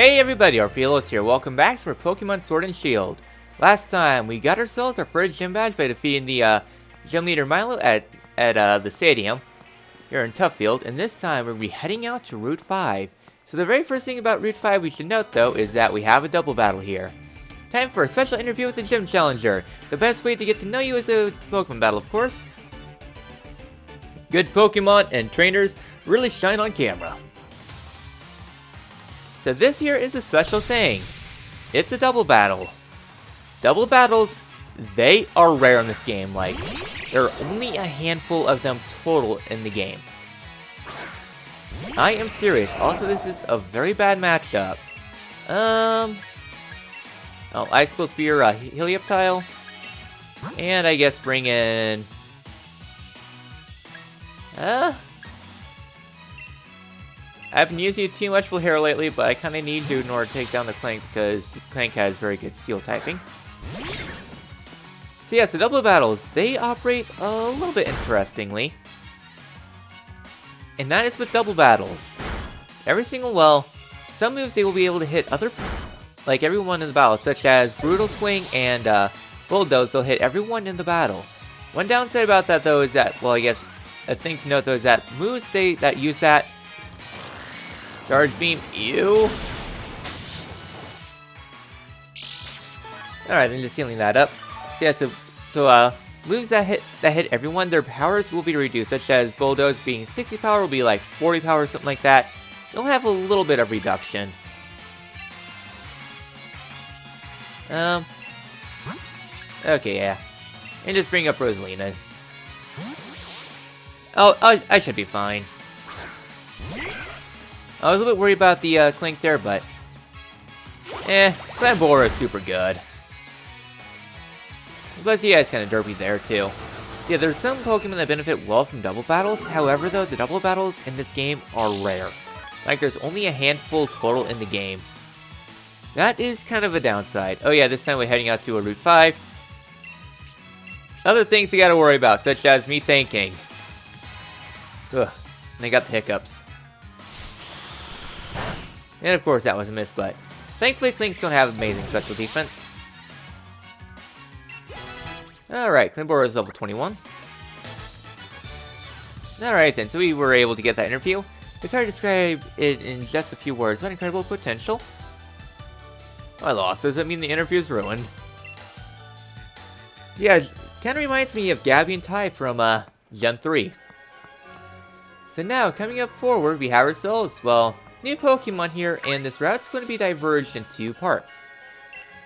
Hey everybody, Orpheolus here. Welcome back to our Pokemon Sword and Shield. Last time, we got ourselves our first gym badge by defeating the gym leader Milo at the stadium here in Tuffield. And this time, we'll be heading out to Route 5. So the very first thing about Route 5 we should note, though, is that we have a double battle here. Time for a special interview with the gym challenger. The best way to get to know you is a Pokemon battle, of course. Good Pokemon and trainers really shine on camera. So this here is a special thing. It's a double battle. Double battles, they are rare in this game. Like, there are only a handful of them total in the game. I am serious. Also, this is a very bad matchup. Oh, Ice Cold Spear, Helioptile. And I guess bring in... I haven't used it too much for hair lately, but I kind of need to in order to take down the Clank because Clank has very good steel typing. So yeah, so double battles, they operate a little bit interestingly. And that is with double battles. Every single, well, some moves they will be able to hit other, like everyone in the battle, such as Brutal Swing and Bulldoze, they'll hit everyone in the battle. One downside about that though is that, well, I guess a thing to note though is that moves that use that Charge Beam, ew. Alright, then just sealing that up. So yeah, so moves that hit everyone, their powers will be reduced, such as Bulldoze being 60 power will be like 40 power or something like that. They'll have a little bit of reduction. Okay, yeah. And just bring up Rosalina. Oh, I should be fine. I was a little bit worried about the Clink there, but... Glambora is super good. Plus, yeah, it's kind of derpy there, too. Yeah, there's some Pokemon that benefit well from double battles. However, though, the double battles in this game are rare. Like, there's only a handful total in the game. That is kind of a downside. Oh yeah, this time we're heading out to a Route 5. Other things you gotta worry about, such as me thinking. Ugh, and I got the hiccups. And of course that was a miss, but thankfully Clinks don't have amazing special defense. Alright, Glambora is level 21. Alright then, so we were able to get that interview. It's hard to describe it in just a few words, but incredible potential. I lost, does that mean the interview is ruined? Yeah, kind of reminds me of Gabby and Ty from Gen 3. So now, coming up forward, we have ourselves, well, new Pokemon here, and this route's going to be diverged in two parts.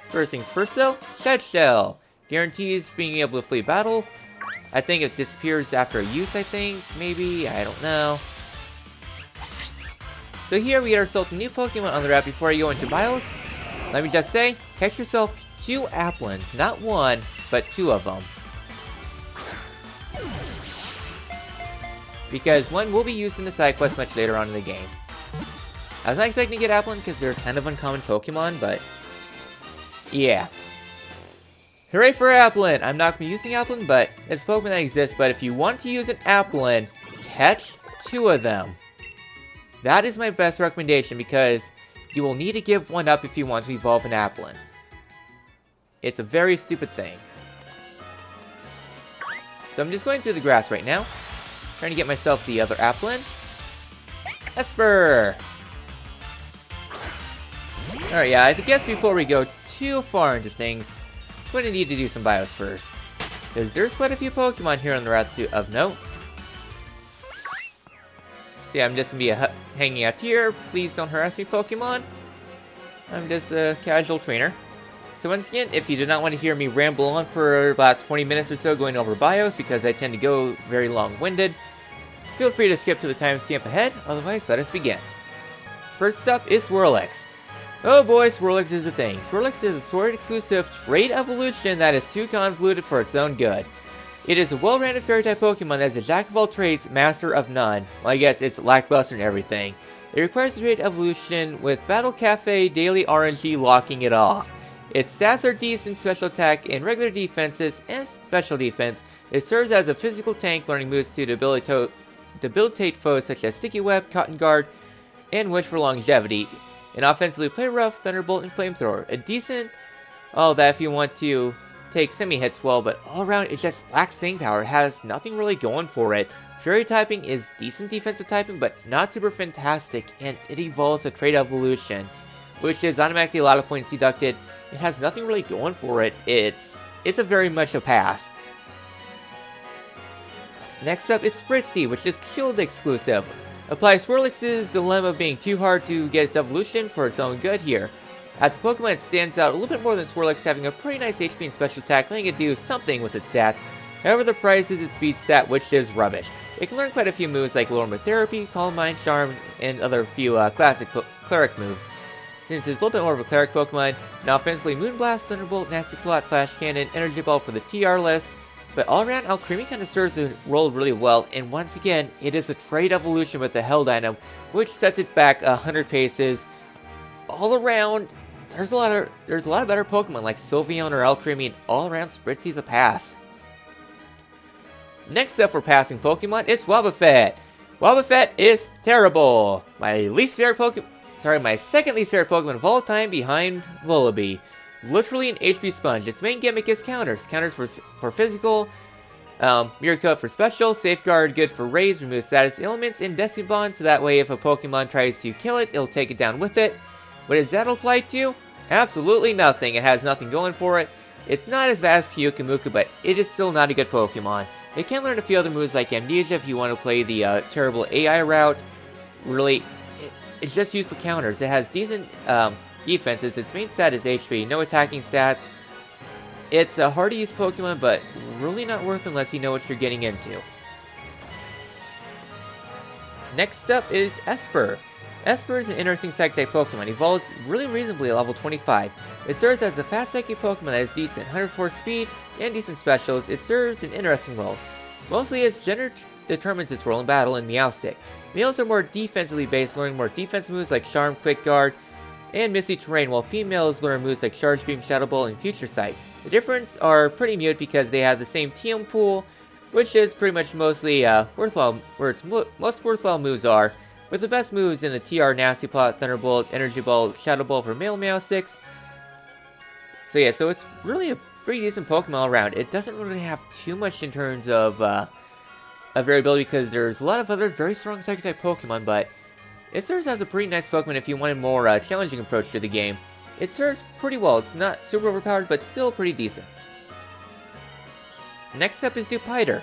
First things first though, Shed Shell. Guarantees being able to flee battle. I think it disappears after use, I think, maybe, I don't know. So here we get ourselves some new Pokemon on the route before I go into bios. Let me just say, catch yourself 2 Applins, not 1, but 2 of them. Because 1 will be used in the side quest much later on in the game. I was not expecting to get Applin because they're kind of uncommon Pokemon, but yeah. Hooray for Applin! I'm not going to be using Applin, but it's a Pokemon that exists, but if you want to use an Applin, catch 2 of them. That is my best recommendation because you will need to give 1 up if you want to evolve an Applin. It's a very stupid thing. So I'm just going through the grass right now, trying to get myself the other Applin. Esper! Alright, yeah, I guess before we go too far into things, we're going to need to do some bios first. Because there's quite a few Pokemon here on the route of note. So yeah, I'm just going to be hanging out here. Please don't harass me, Pokemon. I'm just a casual trainer. So once again, if you do not want to hear me ramble on for about 20 minutes or so going over bios, because I tend to go very long-winded, feel free to skip to the timestamp ahead. Otherwise, let us begin. First up is Swirlix. Oh boy, Swirlix is a thing. Swirlix is a Sword-exclusive trait evolution that is too convoluted for its own good. It is a well-rounded fairy-type Pokemon that is a jack of all trades, master of none. Well, I guess it's lackluster in everything. It requires a trait evolution with Battle Cafe Daily RNG locking it off. Its stats are decent special attack and regular defenses and special defense. It serves as a physical tank, learning moves to debilitate foes such as Sticky Web, Cotton Guard, and Wish for longevity. And offensively, play Rough, Thunderbolt, and Flamethrower. A decent, that if you want to take semi-hits well, but all around it just lacks staying power. It has nothing really going for it. Fairy typing is decent defensive typing, but not super fantastic, and it evolves a trait evolution, which is automatically a lot of points deducted. It has nothing really going for it. It's a very much a pass. Next up is Spritzy, which is Shield exclusive. Apply Swirlix's dilemma of being too hard to get its evolution for its own good here. As a Pokemon, it stands out a little bit more than Swirlix, having a pretty nice HP and special attack, letting it do something with its stats. However, the price is its speed stat, which is rubbish. It can learn quite a few moves like Lure Therapy, Calm Mind, Charm, and other few classic Cleric moves. Since it's a little bit more of a Cleric Pokemon, now offensively Moonblast, Thunderbolt, Nasty Plot, Flash Cannon, Energy Ball for the TR list. But all around, Alcremie kind of serves the role really well, and once again, it is a trait evolution with the Held item, which sets it back 100 paces. All around, there's a lot of better Pokemon like Sylveon or Alcremie, and all around, Spritzy's a pass. Next up for passing Pokemon is Wobbuffet. Wobbuffet is terrible. My second least favorite Pokemon of all time behind Vullaby. Literally an HP sponge. Its main gimmick is counters. Counters for physical, Mirror Coat for special, Safeguard good for raise, remove status elements, and Destiny Bond, so that way if a Pokemon tries to kill it, it'll take it down with it. What does that apply to? Absolutely nothing. It has nothing going for it. It's not as bad as Pyukumuku, but it is still not a good Pokemon. It can learn a few other moves like Amnesia if you want to play the terrible AI route. Really, it's just used for counters. It has decent defenses. Its main stat is HP, no attacking stats. It's a hard to use Pokemon, but really not worth unless you know what you're getting into. Next up is Esper. Esper is an interesting Psychic-type Pokemon. Evolves really reasonably at level 25. It serves as a fast Psychic Pokemon that has decent 104 speed and decent specials. It serves an interesting role. Mostly its gender determines its role in battle in Meowstic. Males are more defensively based, learning more defensive moves like Charm, Quick Guard, and Misty Terrain, while females learn moves like Charge Beam, Shadow Ball, and Future Sight. The difference are pretty mute because they have the same TM pool, which is pretty much mostly worthwhile, where its most worthwhile moves are, with the best moves in the TR Nasty Plot, Thunderbolt, Energy Ball, Shadow Ball for male Meowsticks. So yeah, so it's really a pretty decent Pokemon all around. It doesn't really have too much in terms of variability because there's a lot of other very strong Psychic-type Pokemon, but it serves as a pretty nice Pokemon if you want a more challenging approach to the game. It serves pretty well. It's not super overpowered, but still pretty decent. Next up is Dewpider.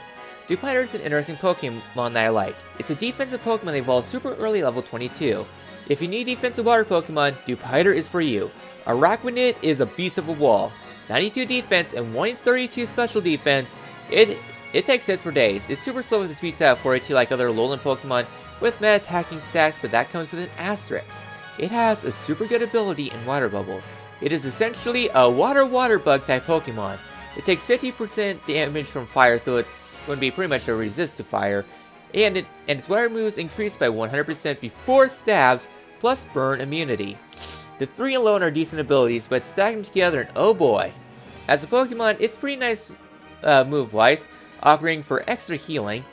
Dewpider is an interesting Pokemon that I like. It's a defensive Pokemon that evolves super early level 22. If you need defensive water Pokemon, Dewpider is for you. Araquanid is a beast of a wall. 92 defense and 132 special defense. It takes hits for days. It's super slow with the speed stat for it to like other lowland Pokemon with meta attacking stacks, but that comes with an asterisk. It has a super good ability in Water Bubble. It is essentially a water bug type Pokemon. It takes 50% damage from fire, so it's going to be pretty much a resist to fire. And its water moves increase by 100% before stabs, plus burn immunity. The three alone are decent abilities, but stack them together and oh boy. As a Pokemon, it's pretty nice move-wise, offering for extra healing.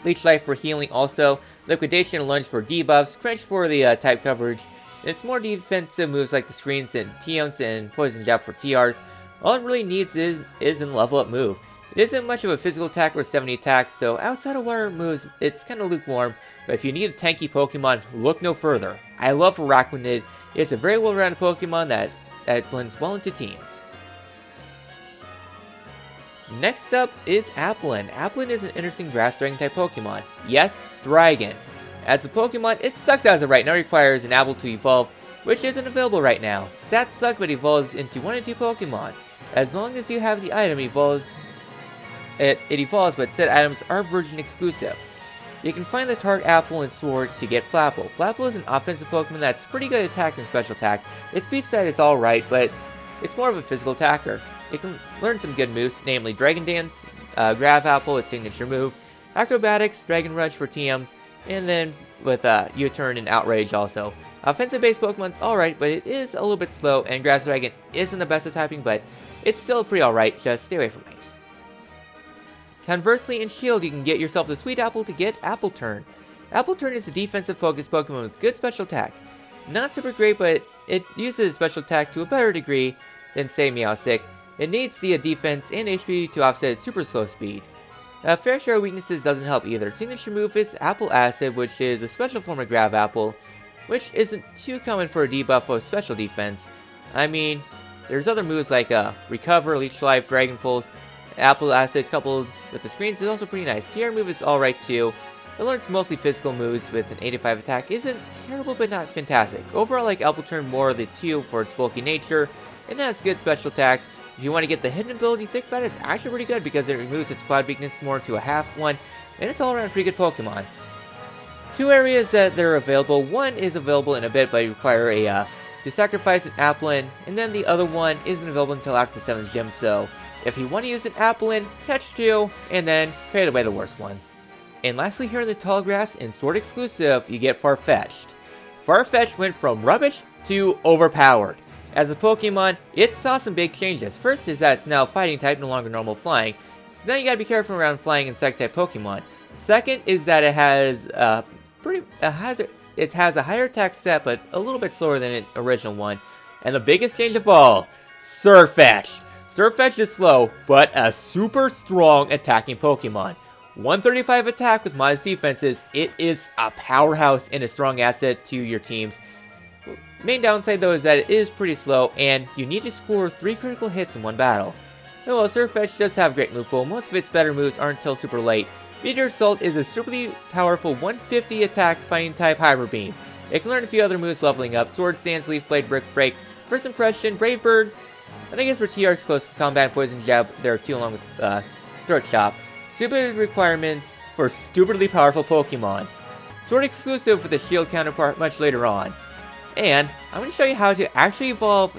Leech Life for healing also, Liquidation and Lunge for debuffs, Crunch for the type coverage. And it's more defensive moves like the Screens and Teons and Poison Jab for TRs. All it really needs is an level up move. It isn't much of a physical attack or 70 attack, so outside of water moves, it's kind of lukewarm. But if you need a tanky Pokemon, look no further. I love Araquanid. It's a very well-rounded Pokemon that blends well into teams. Next up is Applin. Applin is an interesting Grass Dragon type Pokemon. Yes, Dragon. As a Pokemon, it sucks as of right now. It requires an Apple to evolve, which isn't available right now. Stats suck, but evolves into 1 and 2 Pokemon. As long as you have the item, it evolves, but said items are version exclusive. You can find the target Apple and Sword to get Flapple. Flapple is an offensive Pokemon that's pretty good at attack and special attack. Its speed stat is alright, but it's more of a physical attacker. It can learn some good moves, namely Dragon Dance, Grav Apple, its signature move, Acrobatics, Dragon Rush for TMs, and then with U-Turn and Outrage also. Offensive-based Pokemon's alright, but it is a little bit slow, and Grass Dragon isn't the best at typing, but it's still pretty alright, just stay away from ice. Conversely, in Shield, you can get yourself the Sweet Apple to get Apple Turn. Apple Turn is a defensive-focused Pokemon with good special attack. not super great, but it uses special attack to a better degree than, say, Meowstic. It needs the defense and HP to offset its super slow speed. Fair share of weaknesses doesn't help either. Its signature move is Apple Acid, which is a special form of Grav Apple, which isn't too common for a debuff of special defense. I mean, there's other moves like Recover, Leech Life, Dragon Pulse. Apple Acid coupled with the screens is also pretty nice. TR move is alright too. It learns mostly physical moves with an 85 attack. Isn't terrible but not fantastic. Overall, I like Apple Turn more of the 2 for its bulky nature, and has good special attack. If you want to get the hidden ability, Thick Fat is actually pretty good because it removes its cloud weakness more to a half one, and it's all around pretty good Pokemon. 2 areas that they're available. One is available in a bit, but you require to sacrifice an Applin, and then the other one isn't available until after the 7th gym, so if you want to use an Applin, catch 2, and then trade away the worst one. And lastly, here in the Tall Grass, in Sword exclusive, you get Farfetch. Farfetch went from rubbish to overpowered. As a Pokemon, it saw some big changes. First is that it's now fighting type, no longer normal flying. So now you gotta be careful around flying insect type Pokemon. Second is that it has it has a higher attack stat, but a little bit slower than its original one. And the biggest change of all, Surfetch. Surfetch is slow, but a super strong attacking Pokemon. 135 attack with modest defenses. It is a powerhouse and a strong asset to your teams. Main downside though is that it is pretty slow, and you need to score 3 critical hits in one battle. And while Surfetch does have great move pool, most of its better moves aren't until super late. Meteor Assault is a superly powerful 150 attack fighting type Hyper Beam. It can learn a few other moves leveling up: Sword Stance, Leaf Blade, Brick Break, First Impression, Brave Bird, and I guess for TR's close combat Poison Jab, there are 2 along with Throat Chop. Stupid requirements for stupidly powerful Pokemon. Sword exclusive with the shield counterpart much later on. And I'm going to show you how to actually evolve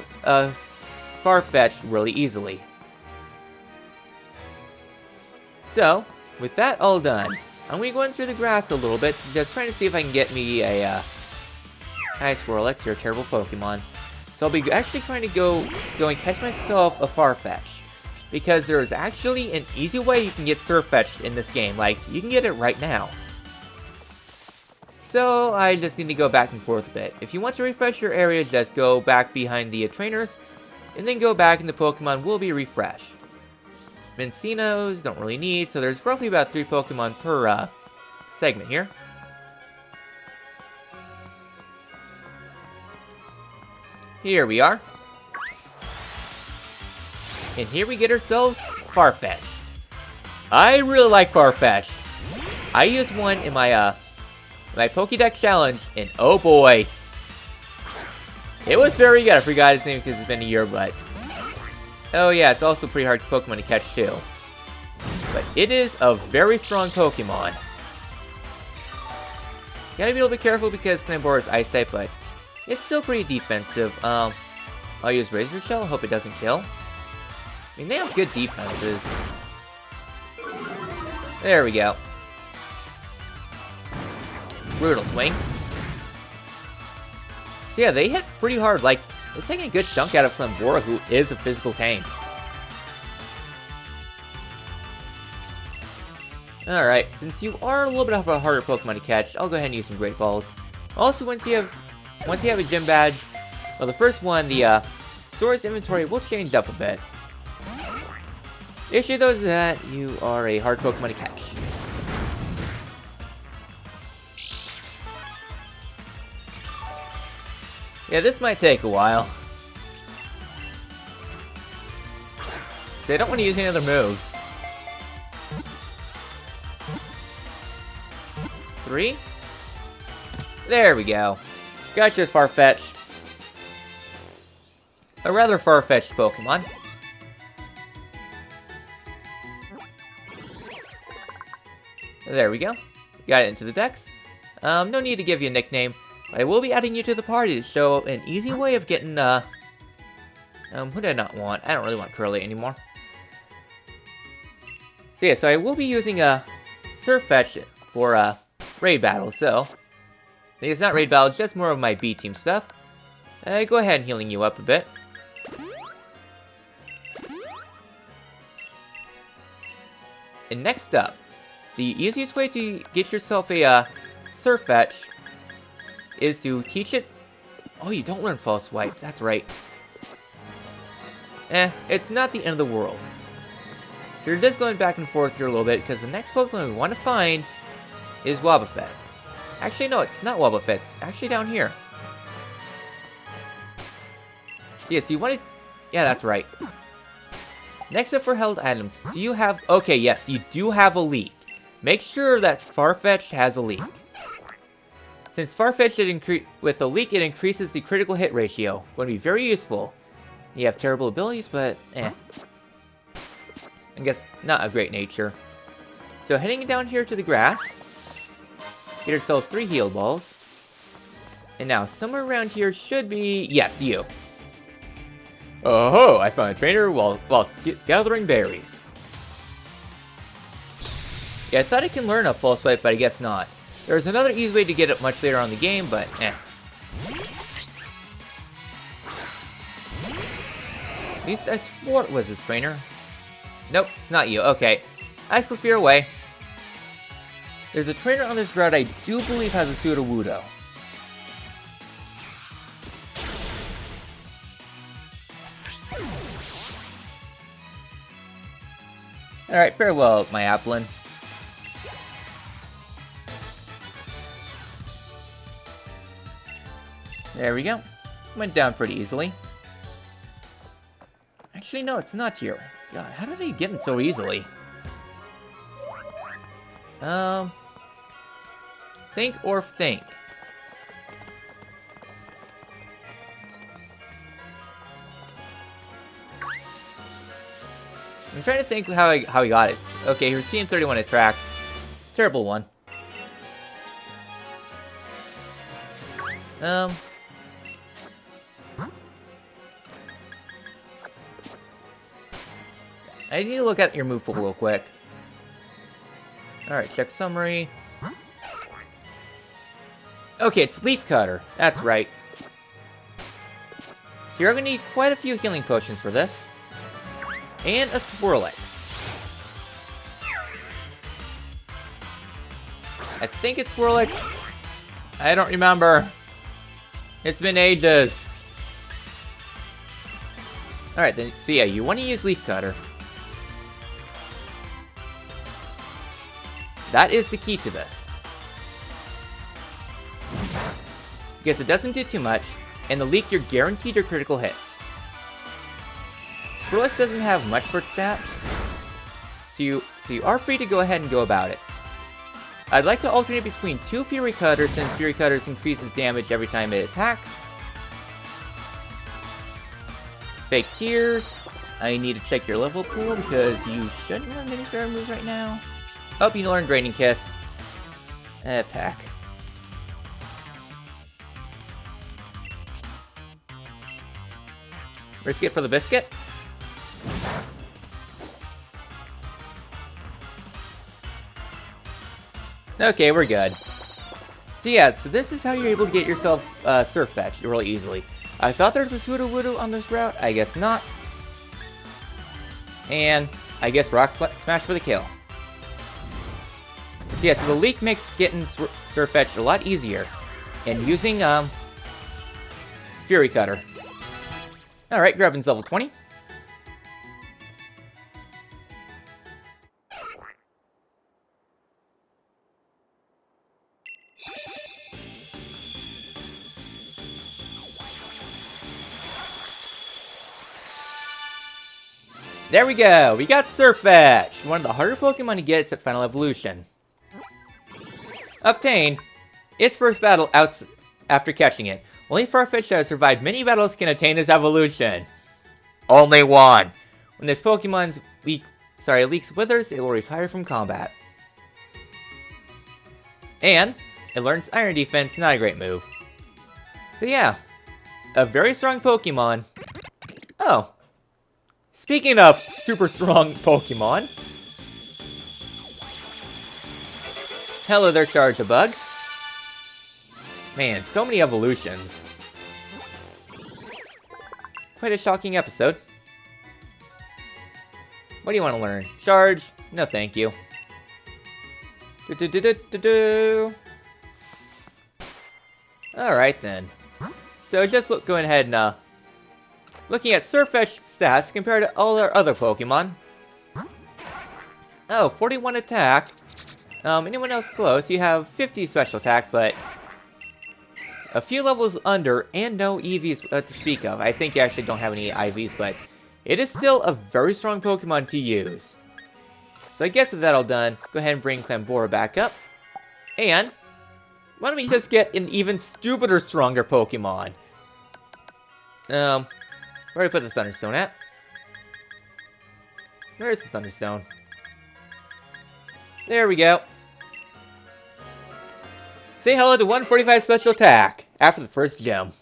Farfetch really easily. So, with that all done, I'm going to go in through the grass a little bit, just trying to see if I can get me a Hi Swirlix, you're a terrible Pokemon. So I'll be actually trying to go and catch myself a Farfetch. Because there is actually an easy way you can get Surfetch in this game. Like, you can get it right now. So, I just need to go back and forth a bit. If you want to refresh your area, just go back behind the trainers, and then go back and the Pokemon will be refreshed. Mincinos don't really need, so there's roughly about 3 Pokemon per segment here. Here we are. And here we get ourselves Farfetch. I really like Farfetch. I used one in my my Pokédex challenge, and oh boy, it was very good. I forgot its name because it's been a year, but oh yeah, it's also pretty hard Pokemon to catch too. But it is a very strong Pokemon. Gotta be a little bit careful because Clambora's Ice type, but it's still pretty defensive. I'll use Razor Shell. Hope it doesn't kill. I mean, they have good defenses. There we go. Brutal Swing. So yeah, they hit pretty hard. Like, it's taking a good chunk out of Clambora, who is a physical tank. Alright, since you are a little bit of a harder Pokemon to catch, I'll go ahead and use some Great Balls. Also, once you have a gym badge, well, the first one, the Swords inventory will change up a bit. The issue though is that you are a hard Pokemon to catch. Yeah, this might take a while. So I don't want to use any other moves. 3. There we go. Gotcha, Farfetch. A rather far-fetched Pokemon. There we go. Got it into the dex. No need to give you a nickname, but I will be adding you to the party to show an easy way of getting, who did I not want? I don't really want Curly anymore. So yeah, so I will be using, Surfetch for, raid battles, so I think it's not raid battles, just more of my B team stuff. Go ahead and healing you up a bit. And next up, the easiest way to get yourself a Surfetch is to teach it Oh, you don't learn false swipe. That's right. It's not the end of the world. So you're just going back and forth here a little bit because the next Pokemon we want to find is Wobbuffet. Actually, no, it's not Wobbuffet. It's actually down here. Yes, you want to... Yeah, that's right. Next up for held items, do you have... Okay, yes, you do have a Leek. Make sure that Farfetch has a Leek. Since Farfetch with a Leek, it increases the critical hit ratio. Going to be very useful. You have terrible abilities, but I guess not a great nature. So heading down here to the grass. Get ourselves 3 heal balls. And now somewhere around here should be... Yes, you. Oh, I found a trainer while gathering berries. Yeah, I thought I can learn a false swipe, but I guess not. There's another easy way to get it much later on in the game, but At least I swore it was this trainer. Nope, it's not you. Okay. Ice Spear away. There's a trainer on this route I do believe has a Sudowoodo. Alright, farewell, my Applin. There we go. Went down pretty easily. Actually, no, it's not here. God, how did I get him so easily? Think or think. I'm trying to think how he got it. Okay, here's CM31 attack. Terrible one. I need to look at your move pool real quick. Alright, check summary. Okay, it's Leaf Cutter. That's right. So you're going to need quite a few healing potions for this. And a Swirlix. I think it's Swirlix. I don't remember. It's been ages. Alright, then. So yeah, you want to use Leaf Cutter. That is the key to this. Because it doesn't do too much, and the Leek, you're guaranteed your critical hits. Swirlix doesn't have much for its stats, so you are free to go ahead and go about it. I'd like to alternate between 2 Fury Cutters, since Fury Cutters increases damage every time it attacks. Fake Tears. I need to check your level pool, because you shouldn't learn many fairy moves right now. Oh, you learn Draining Kiss. Pack. Risk it for the biscuit. Okay, we're good. So yeah, so this is how you're able to get yourself Surf Fetch really easily. I thought there's a Sudowoodo on this route. I guess not. And I guess Rock Smash for the kill. So yeah, so the Leek makes getting Surf Fetch a lot easier. And using Fury Cutter. Alright, Grubbin's level 20. There we go! We got Farfetch! One of the harder Pokemon to get at Final Evolution. Obtained. Its first battle out after catching it. Only Farfetch that has survived many battles can attain this evolution. Only one. When this Pokemon's Leek's withers, it will retire from combat. And it learns Iron Defense, not a great move. So yeah, a very strong Pokemon. Oh. Speaking of super strong Pokemon. Hello there, Charge-a-Bug. Man, so many evolutions. Quite a shocking episode. What do you want to learn? Charge? No, thank you. Alright then. So just going ahead and looking at Farfetch stats compared to all our other Pokemon. Oh, 41 attack. Anyone else close? You have 50 special attack, but a few levels under and no EVs to speak of. I think you actually don't have any IVs, but it is still a very strong Pokemon to use. So I guess with that all done, go ahead and bring Clambora back up. And why don't we just get an even stupider, stronger Pokemon? Where do I put the Thunderstone at? Where is the Thunderstone? There we go. Say hello to 145 special attack after the first gem.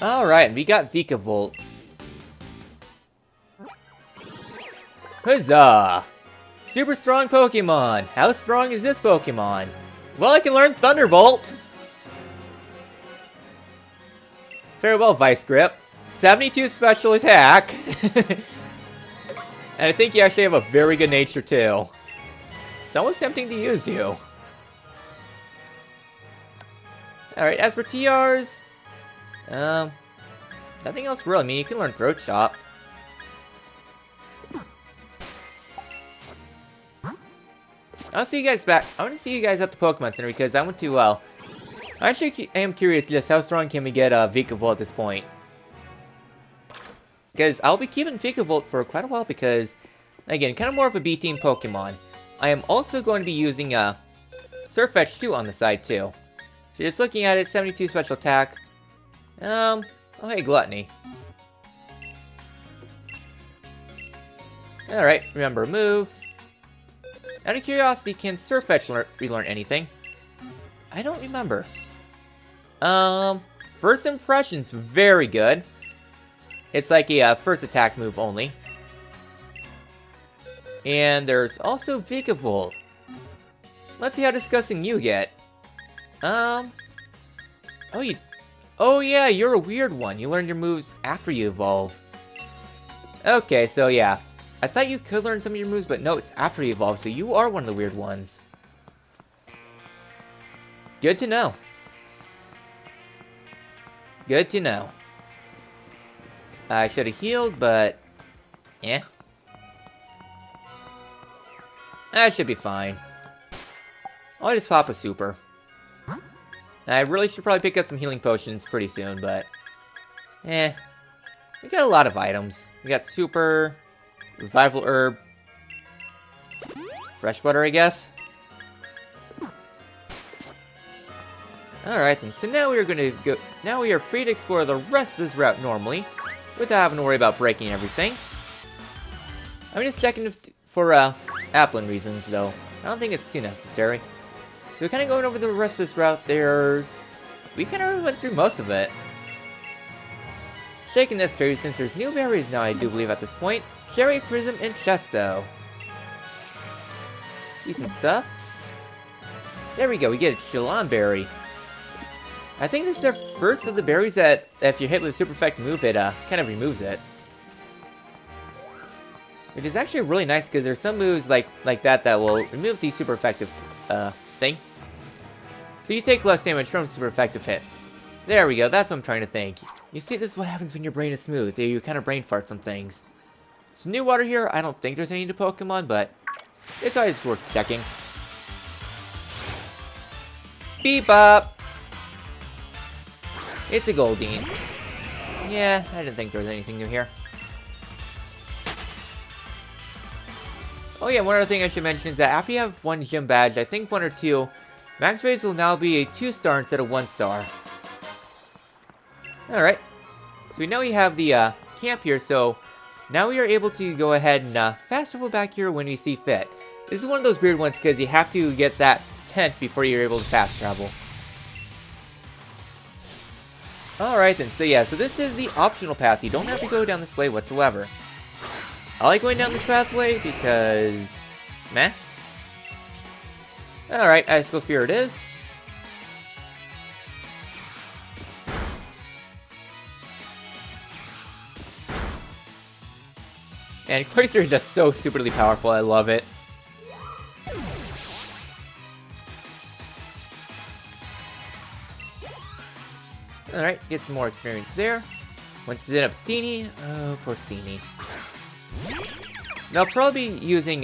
Alright, we got Vikavolt. Huzzah! Super strong Pokemon! How strong is this Pokemon? Well, I can learn Thunderbolt! Farewell, Vice Grip. 72 special attack. And I think you actually have a very good nature, too. It's almost tempting to use you. Alright, as for TRs... nothing else really. I mean, you can learn Throat Chop. I'll see you guys back. I want to see you guys at the Pokemon Center because I want to, I actually am curious just how strong can we get Vikavolt at this point. Because I'll be keeping Vikavolt for quite a while because, again, kind of more of a B-team Pokemon. I am also going to be using Farfetch 2 on the side too. So just looking at it, 72 special attack. Oh hey, Gluttony. Alright, remember move. Out of curiosity, can Farfetch relearn anything? I don't remember. First impression's very good. It's like a first attack move only. And there's also Vikavolt. Let's see how disgusting you get. Oh yeah, you're a weird one. You learn your moves after you evolve. Okay, so yeah. I thought you could learn some of your moves, but no, it's after you evolve, so you are one of the weird ones. Good to know. Good to know. I should have healed, but... eh. I should be fine. I'll just pop a super. I really should probably pick up some healing potions pretty soon, but... eh. We got a lot of items. We got super... revival herb. Fresh butter, I guess. Alright then, so now we are going to go... now we are free to explore the rest of this route normally, without having to worry about breaking everything. I'm just checking for Applin reasons, though. I don't think it's too necessary. So kind of going over the rest of this route, we kind of went through most of it. Shaking this tree, since there's new berries now, I do believe at this point. Cherry, Prism, and Chesto. Decent stuff. There we go, we get a Chillon berry. I think this is the first of the berries that, if you're hit with a super effective move, it kind of removes it. Which is actually really nice, because there's some moves like that that will remove the super effective thing. So you take less damage from super effective hits. There we go, that's what I'm trying to think. You see, this is what happens when your brain is smooth. You kind of brain fart some things. Some new water here, I don't think there's any new Pokemon, but it's always worth checking. Beep-bop! It's a Goldeen. Yeah, I didn't think there was anything new here. Oh yeah, one other thing I should mention is that after you have one gym badge, I think 1 or 2, max rates will now be a 2-star instead of 1-star. Alright. So we know we have the camp here, so now we are able to go ahead and fast travel back here when we see fit. This is one of those weird ones because you have to get that tent before you're able to fast travel. Alright then, so yeah, so this is the optional path. You don't have to go down this way whatsoever. I like going down this pathway because... meh. Alright, Icicle Spear it is. And Cloyster is just so stupidly powerful, I love it. Alright, get some more experience there. Once it's in up Steenie. Oh, poor Steenie. They'll probably be using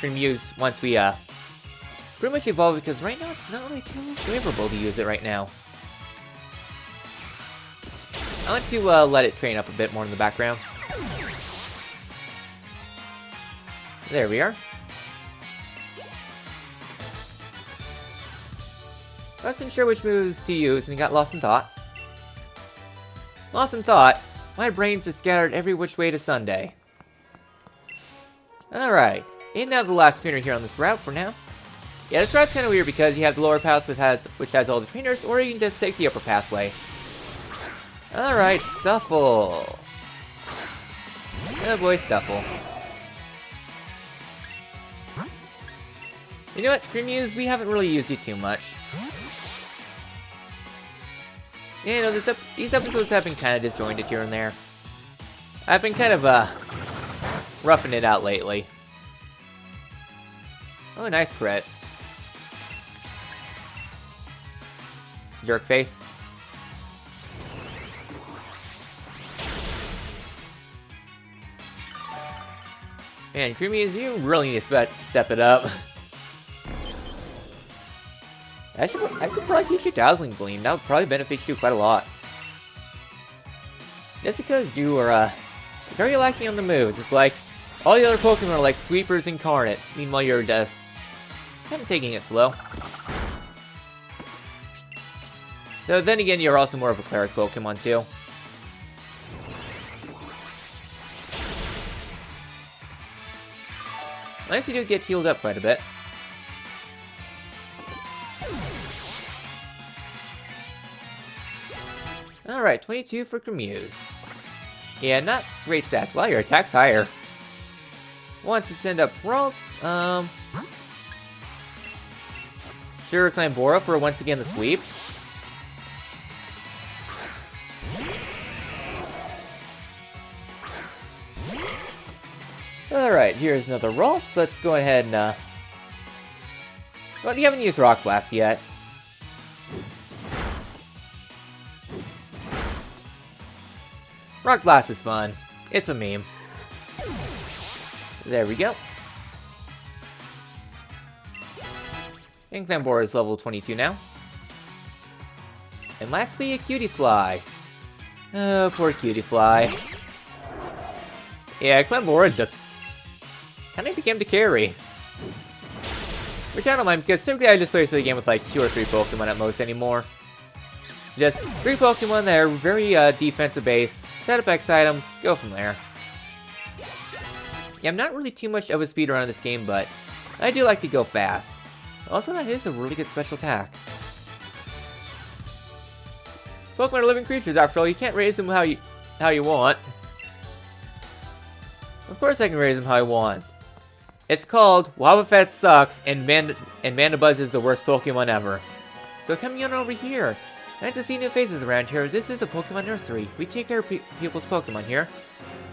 Muse once we pretty much evolve, because right now it's not really too favorable to use it right now. I want to let it train up a bit more in the background. There we are. I wasn't sure which moves to use and got lost in thought. Lost in thought? My brains are scattered every which way to Sunday. Alright, ain't now the last trainer here on this route for now. Yeah, this route's kind of weird because you have the lower path which has all the trainers, or you can just take the upper pathway. Alright, Stuffle. Oh boy, Stuffle. You know what, Muse, we haven't really used you too much. Yeah, you know, these episodes have been kind of disjointed here and there. I've been kind of, roughing it out lately. Oh, nice crit. Jerk face. Man, Muse, you really need to step it up. I could probably teach you Dazzling Gleam. That would probably benefit you quite a lot. Just because you are very lacking on the moves. It's like all the other Pokemon are like Sweepers incarnate. Meanwhile, you're just kind of taking it slow. Though then again, you're also more of a Cleric Pokemon too. Unless you do get healed up quite a bit. Alright, 22 for Muse. Yeah, not great stats. Wow, your attack's higher. Wants to send up Ralts. Sure, Clambora for once again the sweep. Alright, here's another Ralts. Let's go ahead and, well, you haven't used Rock Blast yet. Rock Blast is fun. It's a meme. There we go. And Clambora is level 22 now. And lastly, a Cutiefly. Oh, poor Cutiefly. Yeah, Clambora just kind of became the carry. Which I don't mind, because typically I just play through the game with like 2 or 3 Pokemon at most anymore. Just 3 Pokemon that are very defensive based, set up X items, go from there. Yeah, I'm not really too much of a speeder on this game, but I do like to go fast. Also, that is a really good special attack. Pokemon are living creatures, after all. You can't raise them how you want. Of course I can raise them how I want. It's called Wobbuffet sucks and Mandibuzz is the worst Pokemon ever. So coming on over here. Nice to see new faces around here. This is a Pokemon Nursery. We take care of people's Pokemon here.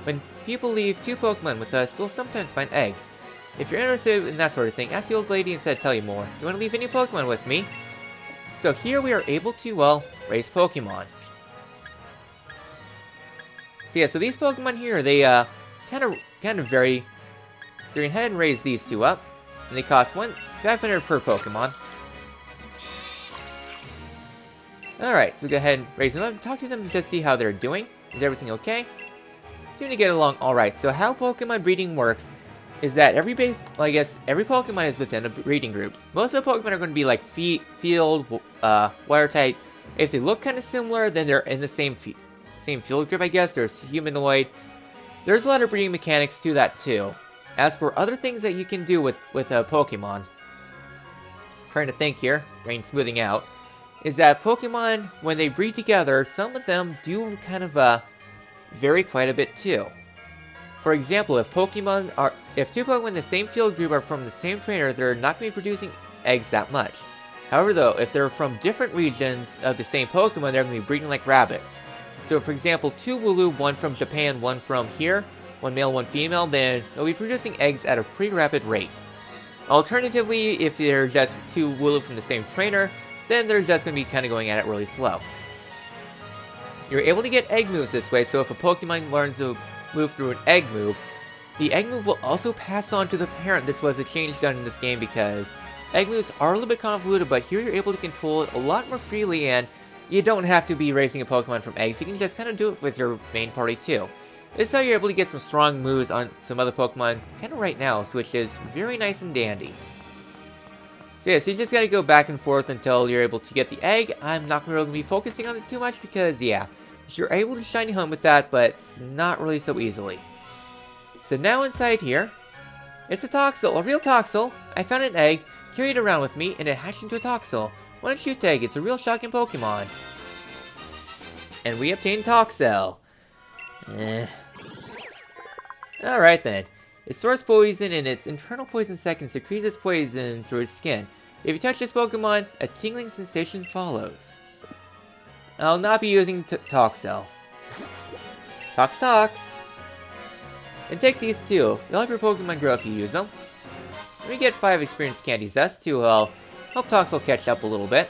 When people leave 2 Pokemon with us, we'll sometimes find eggs. If you're interested in that sort of thing, ask the old lady instead to tell you more. You want to leave any Pokemon with me? So here we are able to, well, raise Pokemon. So yeah, so these Pokemon here, they kind of vary. So you can head and raise these 2 up, and they cost 500 per Pokemon. Alright, so go ahead and raise them up and talk to them and just see how they're doing. Is everything okay? Seem to get along alright. So how Pokemon breeding works is that every Pokemon is within a breeding group. Most of the Pokemon are going to be like field, water type. If they look kind of similar, then they're in the same field group, I guess. There's humanoid. There's a lot of breeding mechanics to that too. As for other things that you can do with a Pokemon, trying to think here, brain smoothing out, is that Pokemon, when they breed together, some of them do kind of vary quite a bit too. For example, if 2 Pokemon in the same field group are from the same trainer, they're not going to be producing eggs that much. However though, if they're from different regions of the same Pokemon, they're going to be breeding like rabbits. So for example, 2 Wooloo, 1 from Japan, 1 from here, 1 male, 1 female, then they'll be producing eggs at a pretty rapid rate. Alternatively, if they're just 2 Wooloo from the same trainer, then they're just going to be kind of going at it really slow. You're able to get egg moves this way, so if a Pokemon learns to move through an egg move, the egg move will also pass on to the parent. This was a change done in this game because egg moves are a little bit convoluted, but here you're able to control it a lot more freely, and you don't have to be raising a Pokemon from eggs. You can just kind of do it with your main party too. This is how you're able to get some strong moves on some other Pokemon kind of right now, so which is very nice and dandy. So yeah, so you just gotta go back and forth until you're able to get the egg. I'm not really gonna be focusing on it too much because, yeah, you're able to shiny hunt with that, but it's not really so easily. So now inside here, it's a Toxel, a real Toxel. I found an egg, carried it around with me, and it hatched into a Toxel. Why don't you take it? It's a real shocking Pokemon. And we obtained Toxel. Alright then. It stores poison, and its internal poison second secretes its poison through its skin. If you touch this Pokemon, a tingling sensation follows. I'll not be using Toxel. Tox. And take these two. You'll help your Pokemon grow if you use them. Let me get 5 experience candies. That's to help Toxel catch up a little bit.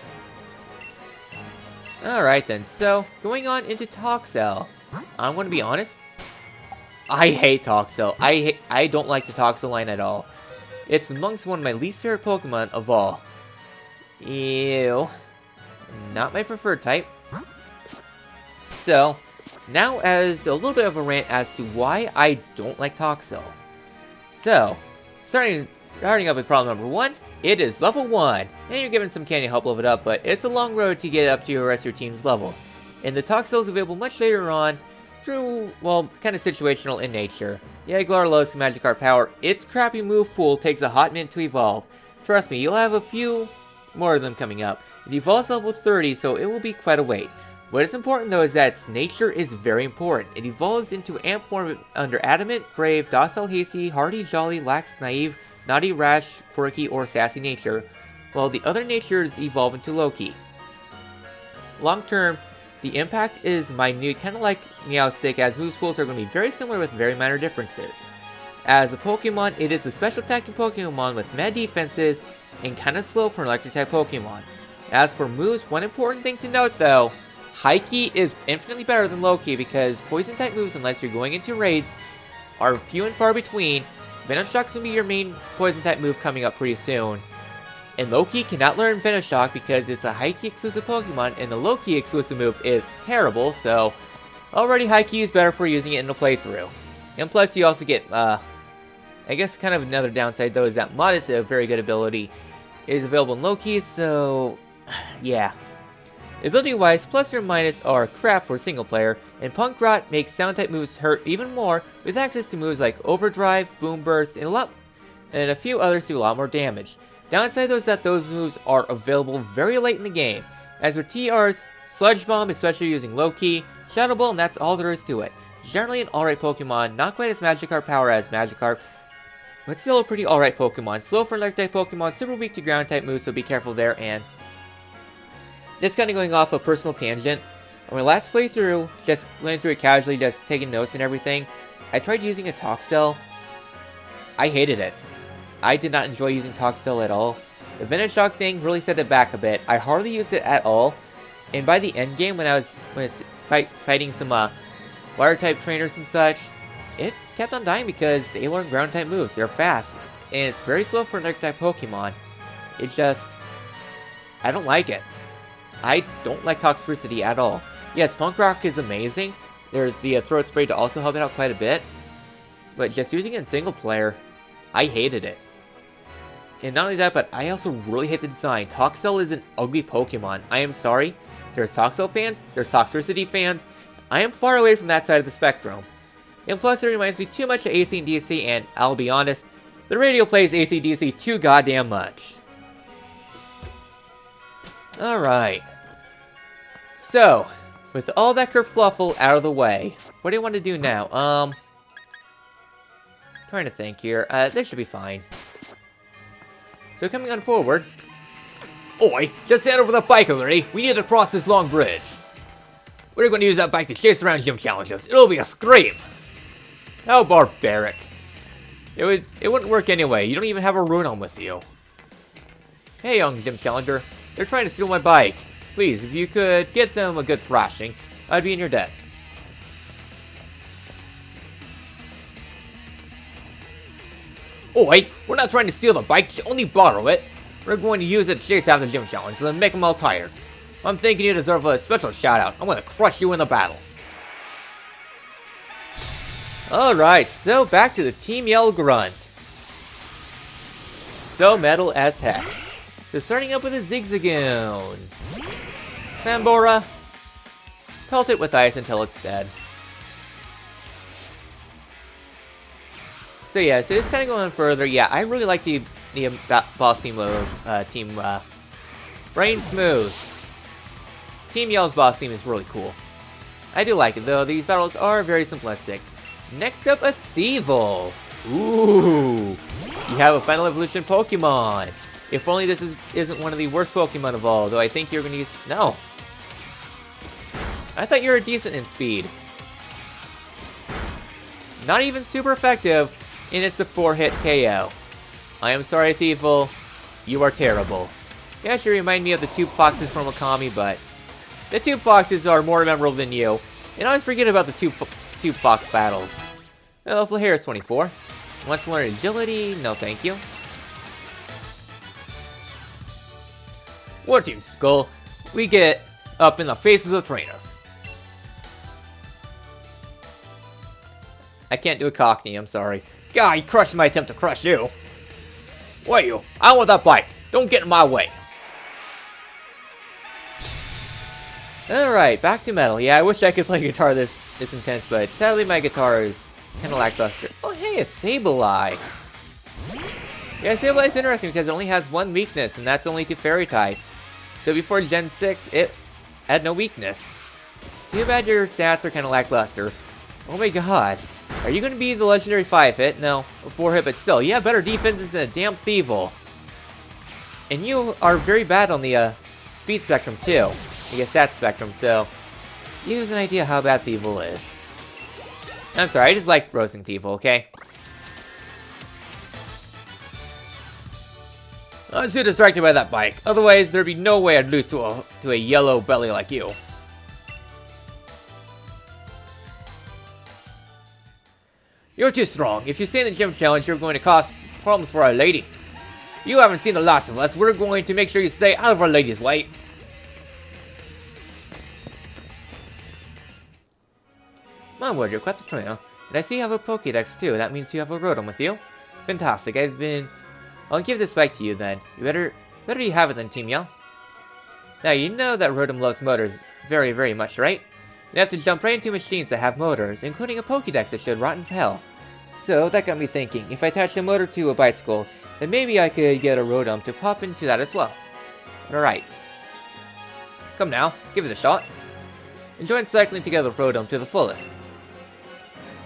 Alright then, so going on into Toxel. I'm going to be honest. I hate Toxel. I don't like the Toxel line at all. It's amongst one of my least favorite Pokemon of all. Ew. Not my preferred type. So, now as a little bit of a rant as to why I don't like Toxel. So, starting up with problem number 1, it is level 1. And you're given some candy to help level it up, but it's a long road to get up to your rest of your team's level. And the Toxel is available much later on, through, well, kind of situational in nature. Yeah, Glorlos, Magikarp power, its crappy move pool takes a hot minute to evolve. Trust me, you'll have a few more of them coming up. It evolves to level 30, so it will be quite a wait. What is important though is that its nature is very important. It evolves into amp form under Adamant, Brave, Docile, Hasty, Hardy, Jolly, Lax, Naive, Naughty, Rash, Quirky, or Sassy nature, while the other natures evolve into Loki. Long term, the impact is minute, kind of like Meowstic, as move pools are going to be very similar with very minor differences. As a Pokemon, it is a special attacking Pokemon with mad defenses and kind of slow for an electric type Pokemon. As for moves, one important thing to note though, High Key is infinitely better than Low Key because poison type moves, unless you're going into raids, are few and far between. Venom Shock is going to be your main poison type move coming up pretty soon. And Loki cannot learn Venom Shock because it's a High-Key exclusive Pokemon, and the Loki exclusive move is terrible, so already High-Key is better for using it in a playthrough. And plus you also get, I guess kind of another downside though is that Modest, a very good ability, is available in Loki, so yeah. Ability-wise, plus or minus are crap for single player, and Punk Rot makes sound type moves hurt even more with access to moves like Overdrive, Boom Burst, and a few others do a lot more damage. Downside though is that those moves are available very late in the game. As for TRs, Sludge Bomb, especially using Low-Key, Shadow Ball, and that's all there is to it. Generally an alright Pokemon, not quite as Magikarp power as Magikarp, but still a pretty alright Pokemon. Slow for an electric type Pokemon, super weak to ground type moves, so be careful there. And just kind of going off a personal tangent, on my last playthrough, just playing through it casually, just taking notes and everything, I tried using a Toxel. I hated it. I did not enjoy using Toxel at all. The Venom Shock thing really set it back a bit. I hardly used it at all. And by the end game, when I was fighting some water type trainers and such, it kept on dying because they learn ground type moves. They're fast. And it's very slow for an electric type Pokemon. It just, I don't like it. I don't like Toxicity at all. Yes, Punk Rock is amazing. There's the Throat Spray to also help it out quite a bit. But just using it in single player, I hated it. And not only that, but I also really hate the design. Toxel is an ugly Pokemon. I am sorry. There's Toxel fans, there's Toxicity fans. I am far away from that side of the spectrum. And plus it reminds me too much of AC/DC, and I'll be honest, the radio plays AC/DC too goddamn much. Alright. So, with all that kerfluffle out of the way, what do you want to do now? Trying to think here. This should be fine. So coming on forward. Oi, just head over the bike already. We need to cross this long bridge. We're going to use that bike to chase around gym challenges. It'll be a scream. How barbaric. It wouldn't work anyway. You don't even have a Rotom with you. Hey, young gym challenger. They're trying to steal my bike. Please, if you could get them a good thrashing, I'd be in your debt. Oi, we're not trying to steal the bike, only borrow it. We're going to use it to chase after the gym challenge and make them all tired. I'm thinking you deserve a special shout out. I'm going to crush you in the battle. Alright, so back to the Team Yell Grunt. So metal as heck. So starting up with a Zigzagoon. Fambora. Pelt it with ice until it's dead. So yeah, so just kind of going further. Yeah, I really like the boss team of Team Brain Smooth. Team Yell's boss team is really cool. I do like it though. These battles are very simplistic. Next up, a Thievul. Ooh, you have a Final Evolution Pokemon. If only this isn't one of the worst Pokemon of all, though I think you're going to use... No. I thought you were decent in speed. Not even super effective, and it's a 4-hit KO. I am sorry, Thievul. You are terrible. You actually remind me of the Tube Foxes from Okami, but... The Tube Foxes are more memorable than you, and I always forget about the Tube Fox battles. Well, Flahair's 24. Wants to learn agility? No, thank you. War Team Skull, we get up in the faces of trainers. I can't do a Cockney, I'm sorry. God, you crushed my attempt to crush you. Wait, you? I want that bike. Don't get in my way. Alright, back to metal. Yeah, I wish I could play guitar this intense, but sadly my guitar is kind of lackluster. Oh, hey, a Sableye. Yeah, Sableye is interesting because it only has one weakness, and that's only to Fairy type. So before Gen 6, it had no weakness. Too bad your stats are kind of lackluster. Oh my god. Are you going to be the legendary 5-hit? No, a 4-hit, but still. You have better defenses than a damn Thievul. And you are very bad on the speed spectrum, too. I guess stat spectrum, so... You have an idea how bad Thievul is. I'm sorry, I just like roasting Thievul, okay? I'm too distracted by that bike. Otherwise, there'd be no way I'd lose to a yellow belly like you. You're too strong. If you stay in the gym challenge, you're going to cause problems for Our Lady. You haven't seen the last of us. We're going to make sure you stay out of Our Lady's way. My word, you're quite the trainer. And I see you have a Pokédex too. That means you have a Rotom with you. Fantastic. I'll give this bike to you then. You better you have it then, Team Yell. Now, you know that Rotom loves motors very, very much, right? You have to jump right into machines that have motors, including a Pokédex that should rot in hell. So, that got me thinking, if I attach a motor to a bicycle, then maybe I could get a Rotom to pop into that as well. Alright. Come now, give it a shot. Enjoy cycling together with Rotom to the fullest.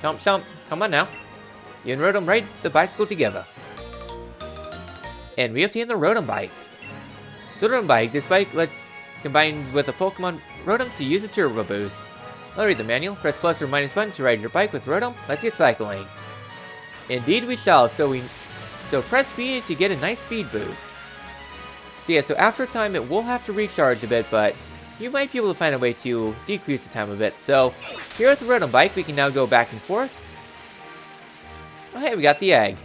Chomp chomp, come on now. You and Rotom ride the bicycle together. And we have seen the Rotom bike. So Rotom bike, this bike combines with a Pokemon Rotom to use a turbo boost. I'll read the manual. Press plus or minus button to ride your bike with Rotom. Let's get cycling. Indeed we shall. So press B to get a nice speed boost. So yeah, so after a time it will have to recharge a bit, but you might be able to find a way to decrease the time a bit. So here with the Rotom bike, we can now go back and forth. Oh hey, we got the egg.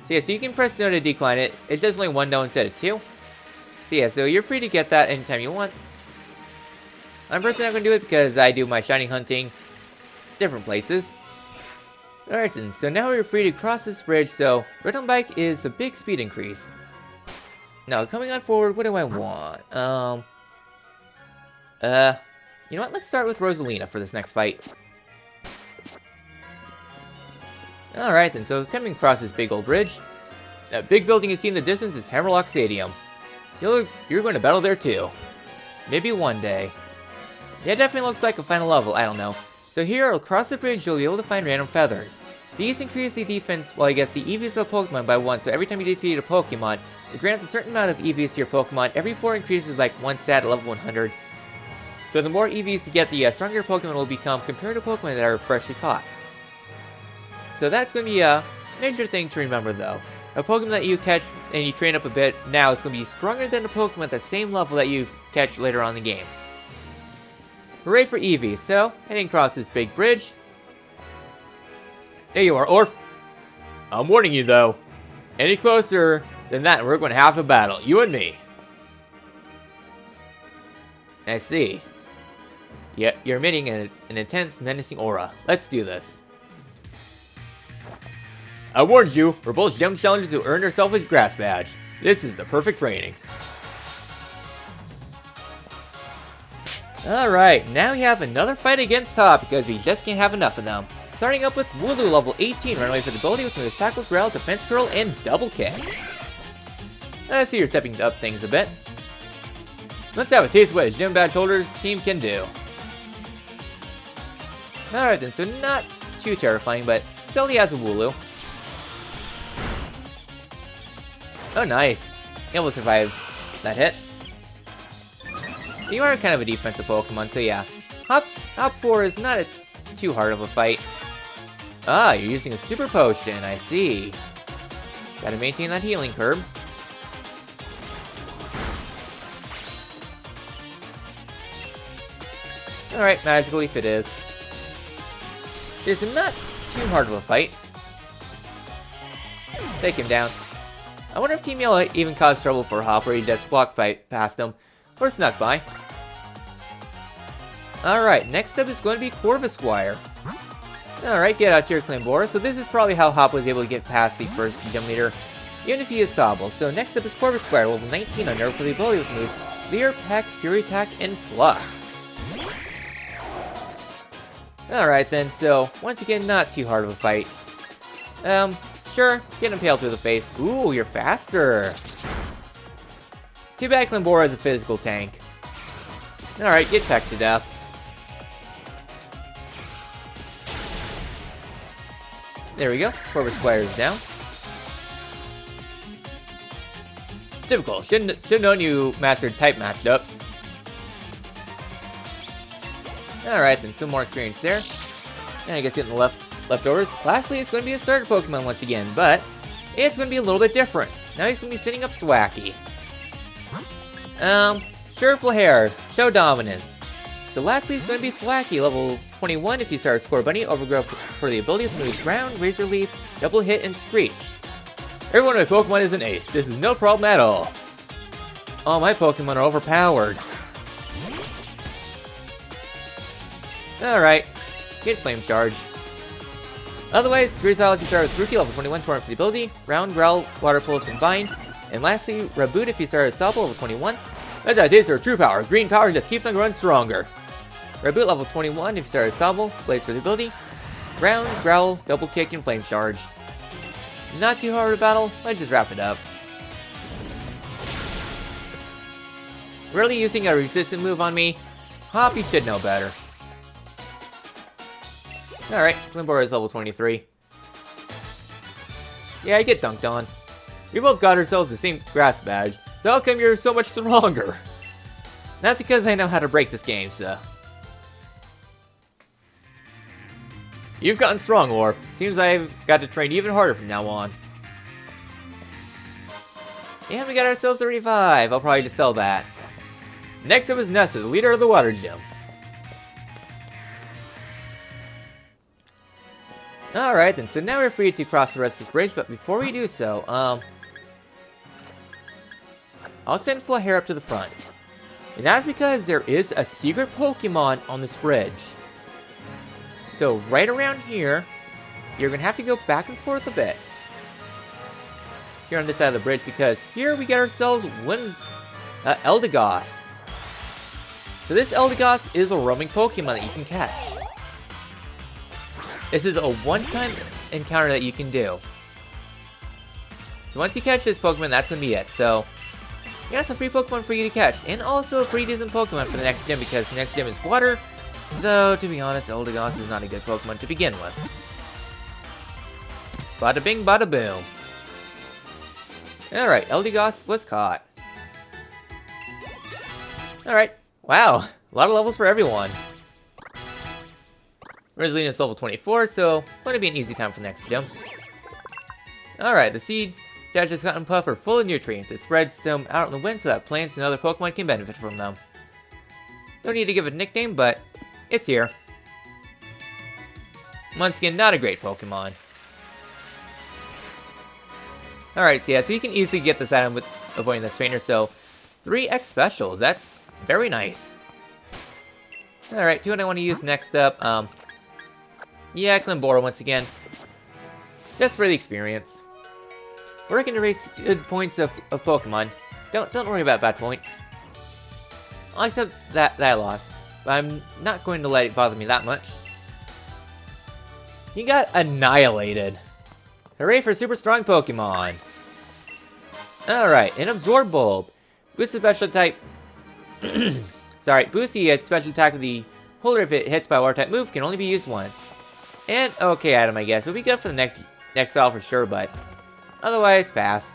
So yeah, so you can press no to decline it. It does only one no instead of two. So yeah, so you're free to get that anytime you want. I'm personally not going to do it because I do my shiny hunting different places. Alright then, so now we're free to cross this bridge, so Rotom bike is a big speed increase. Now, coming on forward, what do I want? You know what, let's start with Rosalina for this next fight. Alright then, so coming across this big old bridge. That big building you see in the distance is Hammerlock Stadium. You're going to battle there too. Maybe one day. Yeah, it definitely looks like a final level, I don't know. So here, across the bridge, you'll be able to find random feathers. These increase the defense, well I guess the EVs of a Pokemon by 1, so every time you defeat a Pokemon, it grants a certain amount of EVs to your Pokemon. Every 4 increases like 1 stat at level 100. So the more EVs you get, the stronger Pokemon will become compared to Pokemon that are freshly caught. So that's going to be a major thing to remember though. A Pokemon that you catch and you train up a bit now is going to be stronger than a Pokemon at the same level that you catch later on in the game. Hooray for Eevee. So, heading across this big bridge. There you are, Orph. I'm warning you though. Any closer than that, we're going to have a battle. You and me. I see. Yeah, you're emitting an intense, menacing aura. Let's do this. I warned you, we're both young challengers who earned ourselves a grass badge. This is the perfect training. Alright, now we have another fight against Top because we just can't have enough of them. Starting up with Wooloo, level 18, run away for the ability with moves Tackle, Growl, Defense Curl, and Double Kick. I see you're stepping up things a bit. Let's have a taste of what a Gym Badge Holder's team can do. Alright then, so not too terrifying, but still he has a Wooloo. Oh, nice. He almost survived that hit. You are kind of a defensive Pokemon, so yeah. Hop 4 is not too hard of a fight. Ah, you're using a Super Potion, I see. Gotta maintain that healing curve. Alright, Magical Leaf it is. It's not too hard of a fight. Take him down. I wonder if Team Yellow even caused trouble for Hop, or he just walked past him, or snuck by. Alright, next up is going to be Corvisquire. Alright, get out your Climbora. So this is probably how Hop was able to get past the first gym leader, even if he is Sobble. So next up is Corvisquire, level 19 on Nerve for the ability with moves Leer, Peck, Fury Attack, and Pluck. Alright then, so once again, not too hard of a fight. Sure, get impaled through the face. Ooh, you're faster. Too bad Climbora is a physical tank. Alright, get pecked to death. There we go. Corvisquire is down. Typical. Should've known you mastered type matchups. Alright, then some more experience there. And I guess getting the leftovers. Lastly, it's going to be a starter Pokemon once again, but it's going to be a little bit different. Now he's going to be sitting up Thwacky. Sure, Flair, show dominance. So lastly, it's going to be Thwacky, level 21 if you start a Score Bunny, Overgrow for the ability of moves Ground, Razor Leaf, Double Hit, and Screech. Everyone with Pokemon is an ace. This is no problem at all. All my Pokemon are overpowered. Alright, get Flame Charge. Otherwise, Drizzile if you start with Rookie, level 21, Torrent for the ability, Round, Growl, Water Pulse, and Bind. And lastly, Raboot if you start with Sobble, level 21. That's a taste of true power. Green power just keeps on growing stronger. Raboot level 21 if you start with Sobble, Blaze for the ability, Round, Growl, Double Kick, and Flame Charge. Not too hard to battle, let's just wrap it up. Really using a resistant move on me? Hop, you should know better. Alright, Climbora is level 23. Yeah, I get dunked on. We both got ourselves the same grass badge, so how come you're so much stronger? That's because I know how to break this game, so. You've gotten strong, Orph. Seems I've got to train even harder from now on. And we got ourselves a revive. I'll probably just sell that. Next up is Nessa, the leader of the water gym. Alright then, so now we're free to cross the rest of this bridge, but before we do so, I'll send Flair up to the front. And that's because there is a secret Pokemon on this bridge. So right around here, you're going to have to go back and forth a bit. Here on this side of the bridge, because here we get ourselves Eldegoss. So this Eldegoss is a roaming Pokemon that you can catch. This is a one-time encounter that you can do. So once you catch this Pokemon, that's going to be it. So, yeah, it's a free Pokemon for you to catch. And also a free decent Pokemon for the next gym, because the next gym is water. Though, to be honest, Eldegoss is not a good Pokemon to begin with. Bada bing, bada boom. Alright, Eldegoss was caught. Alright, wow. A lot of levels for everyone. Resolution's level 24, so going to be an easy time for the next gym. Alright, the seeds attached to Cotton Puff are full of nutrients. It spreads them out in the wind so that plants and other Pokemon can benefit from them. Don't need to give it a nickname, but it's here. Once again, not a great Pokemon. Alright, so yeah, so you can easily get this item with avoiding this trainer, so 3x specials, that's very nice. Alright, do what I want to use next up. Yeah, Climbora once again. Just for the experience. We're going to raise good points of Pokemon. Don't worry about bad points. I'll accept that I lost, but I'm not going to let it bother me that much. You got annihilated. Hooray for super strong Pokemon. Alright, an Absorb Bulb. Boost the special type. Sorry, boost the special attack of the holder if it hits by a water type move, can only be used once. And okay item, I guess. It'll be good for the next battle for sure, but otherwise, pass.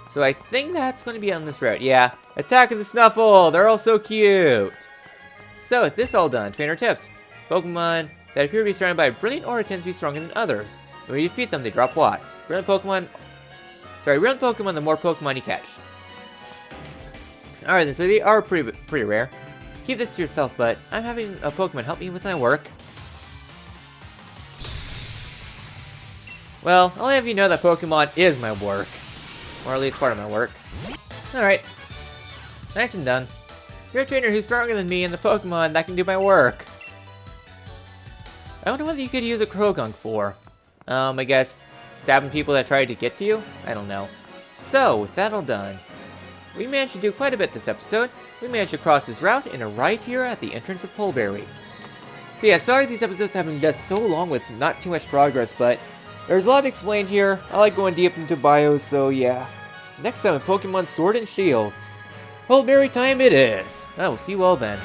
So I think that's going to be on this route. Yeah, Attack of the Snuffle. They're all so cute. So with this all done, trainer tips. Pokemon that appear to be surrounded by a brilliant aura tends to be stronger than others. When you defeat them, they drop watts. Brilliant Pokemon, the more Pokemon you catch. Alright then, so they are pretty rare. Keep this to yourself, but I'm having a Pokemon help me with my work. Well, I'll have you know that Pokemon is my work. Or at least part of my work. Alright. Nice and done. You're a trainer who's stronger than me and the Pokemon that can do my work. I wonder what you could use a Krogunk for. I guess stabbing people that tried to get to you? I don't know. So, with that all done, we managed to do quite a bit this episode. We managed to cross this route and arrive here at the entrance of Hulberry. So yeah, sorry these episodes have been just so long with not too much progress, but there's a lot explained here. I like going deep into bios, so yeah. Next time in Pokemon Sword and Shield. Hulberry time it is. I will see you all then.